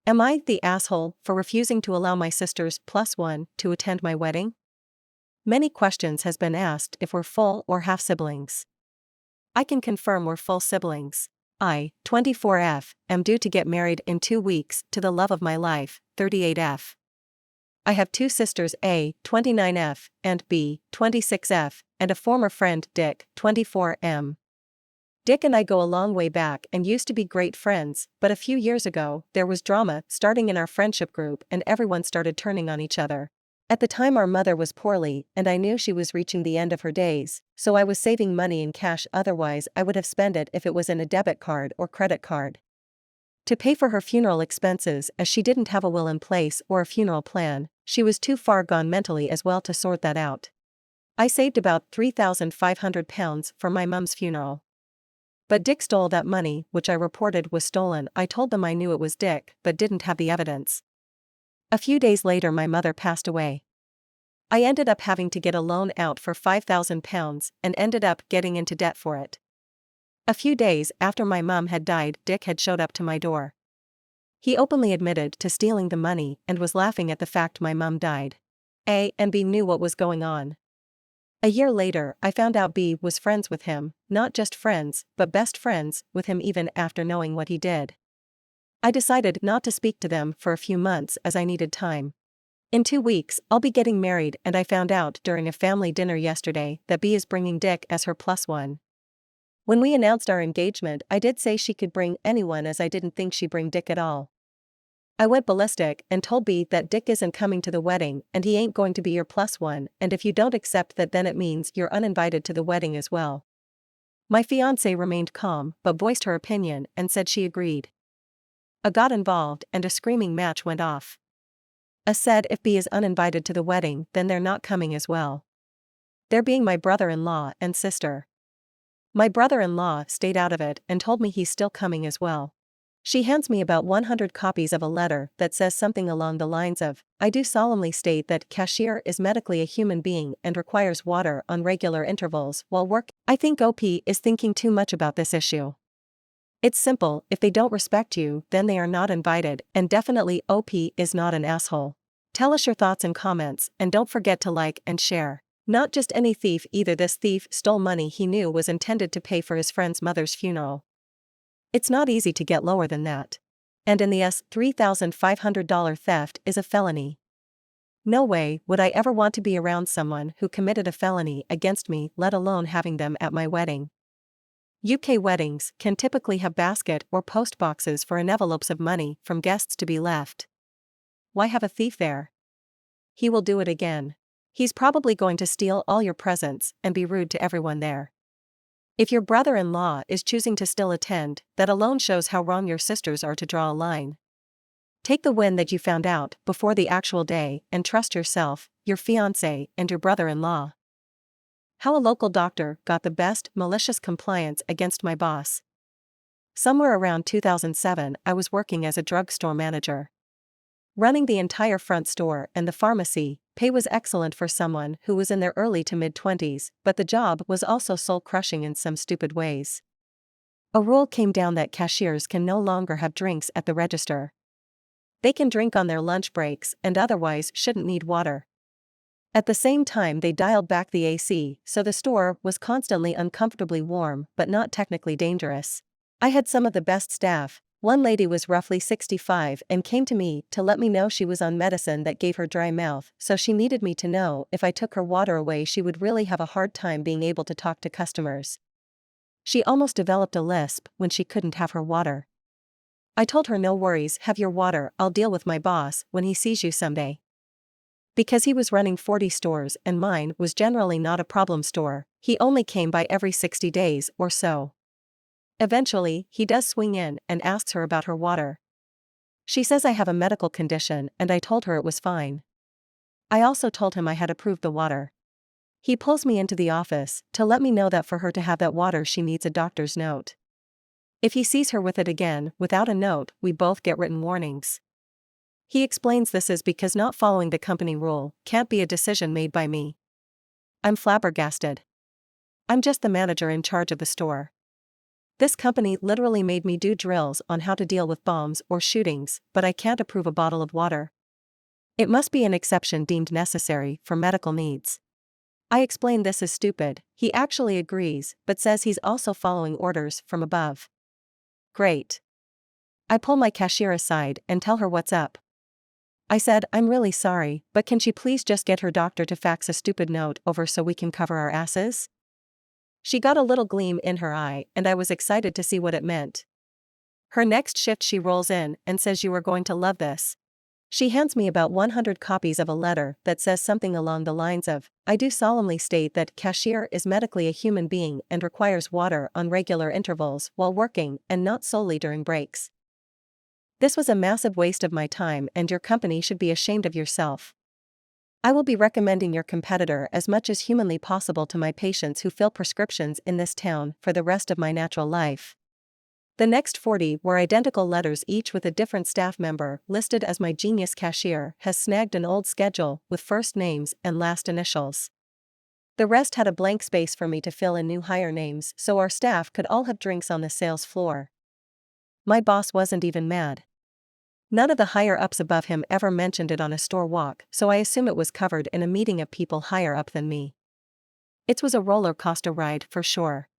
Am I the asshole for refusing to allow my sisters +1 to attend my wedding? Many questions has been asked if we're full or half siblings. I can confirm we're full siblings. I, 24F, am due to get married in 2 weeks to the love of my life, 38F. I have 2 sisters A, 29F, and B, 26F, and a former friend Dick, 24M. Dick and I go a long way back and used to be great friends, but a few years ago, there was drama starting in our friendship group and everyone started turning on each other. At the time our mother was poorly and I knew she was reaching the end of her days, so I was saving money in cash, otherwise I would have spent it if it was in a debit card or credit card. To pay for her funeral expenses, as she didn't have a will in place or a funeral plan, she was too far gone mentally as well to sort that out. I saved about £3,500 for my mum's funeral. But Dick stole that money, which I reported was stolen. I told them I knew it was Dick, but didn't have the evidence. A few days later my mother passed away. I ended up having to get a loan out for £5,000 and ended up getting into debt for it. A few days after my mum had died, Dick had showed up to my door. He openly admitted to stealing the money and was laughing at the fact my mum died. A and B knew what was going on. A year later, I found out B was friends with him, not just friends, but best friends with him even after knowing what he did. I decided not to speak to them for a few months as I needed time. In 2 weeks, I'll be getting married, and I found out during a family dinner yesterday that B is bringing Dick as her +1. When we announced our engagement, I did say she could bring anyone as I didn't think she'd bring Dick at all. I went ballistic and told B that Dick isn't coming to the wedding and he ain't going to be your +1, and if you don't accept that then it means you're uninvited to the wedding as well. My fiancée remained calm but voiced her opinion and said she agreed. A got involved and a screaming match went off. A said if B is uninvited to the wedding then they're not coming as well. They're being my brother-in-law and sister. My brother-in-law stayed out of it and told me he's still coming as well. She hands me about 100 copies of a letter that says something along the lines of, I do solemnly state that cashier is medically a human being and requires water on regular intervals while working. I think OP is thinking too much about this issue. It's simple, if they don't respect you, then they are not invited, and definitely OP is not an asshole. Tell us your thoughts in comments, and don't forget to like and share. Not just any thief either, this thief stole money he knew was intended to pay for his friend's mother's funeral. It's not easy to get lower than that. And in the US, $3,500 theft is a felony. No way would I ever want to be around someone who committed a felony against me, let alone having them at my wedding. UK weddings can typically have basket or post boxes for envelopes of money from guests to be left. Why have a thief there? He will do it again. He's probably going to steal all your presents and be rude to everyone there. If your brother-in-law is choosing to still attend, that alone shows how wrong your sisters are to draw a line. Take the win that you found out before the actual day and trust yourself, your fiancé, and your brother-in-law. How a local doctor got the best malicious compliance against my boss. Somewhere around 2007, I was working as a drugstore manager. Running the entire front store and the pharmacy, pay was excellent for someone who was in their early to mid-20s, but the job was also soul-crushing in some stupid ways. A rule came down that cashiers can no longer have drinks at the register. They can drink on their lunch breaks and otherwise shouldn't need water. At the same time they dialed back the AC, so the store was constantly uncomfortably warm but not technically dangerous. I had some of the best staff. One lady was roughly 65 and came to me to let me know she was on medicine that gave her dry mouth, so she needed me to know if I took her water away she would really have a hard time being able to talk to customers. She almost developed a lisp when she couldn't have her water. I told her no worries, have your water, I'll deal with my boss when he sees you someday. Because he was running 40 stores and mine was generally not a problem store, he only came by every 60 days or so. Eventually, he does swing in and asks her about her water. She says I have a medical condition and I told her it was fine. I also told him I had approved the water. He pulls me into the office to let me know that for her to have that water she needs a doctor's note. If he sees her with it again, without a note, we both get written warnings. He explains this is because not following the company rule can't be a decision made by me. I'm flabbergasted. I'm just the manager in charge of the store. This company literally made me do drills on how to deal with bombs or shootings, but I can't approve a bottle of water. It must be an exception deemed necessary for medical needs. I explain this is stupid. He actually agrees, but says he's also following orders from above. Great. I pull my cashier aside and tell her what's up. I said, I'm really sorry, but can she please just get her doctor to fax a stupid note over so we can cover our asses? She got a little gleam in her eye, and I was excited to see what it meant. Her next shift she rolls in and says, you are going to love this. She hands me about 100 copies of a letter that says something along the lines of, I do solemnly state that cashier is medically a human being and requires water on regular intervals while working and not solely during breaks. This was a massive waste of my time and your company should be ashamed of yourself. I will be recommending your competitor as much as humanly possible to my patients who fill prescriptions in this town for the rest of my natural life. The next 40 were identical letters, each with a different staff member listed as my genius cashier has snagged an old schedule with first names and last initials. The rest had a blank space for me to fill in new hire names so our staff could all have drinks on the sales floor. My boss wasn't even mad. None of the higher-ups above him ever mentioned it on a store walk, so I assume it was covered in a meeting of people higher up than me. It was a roller coaster ride for sure.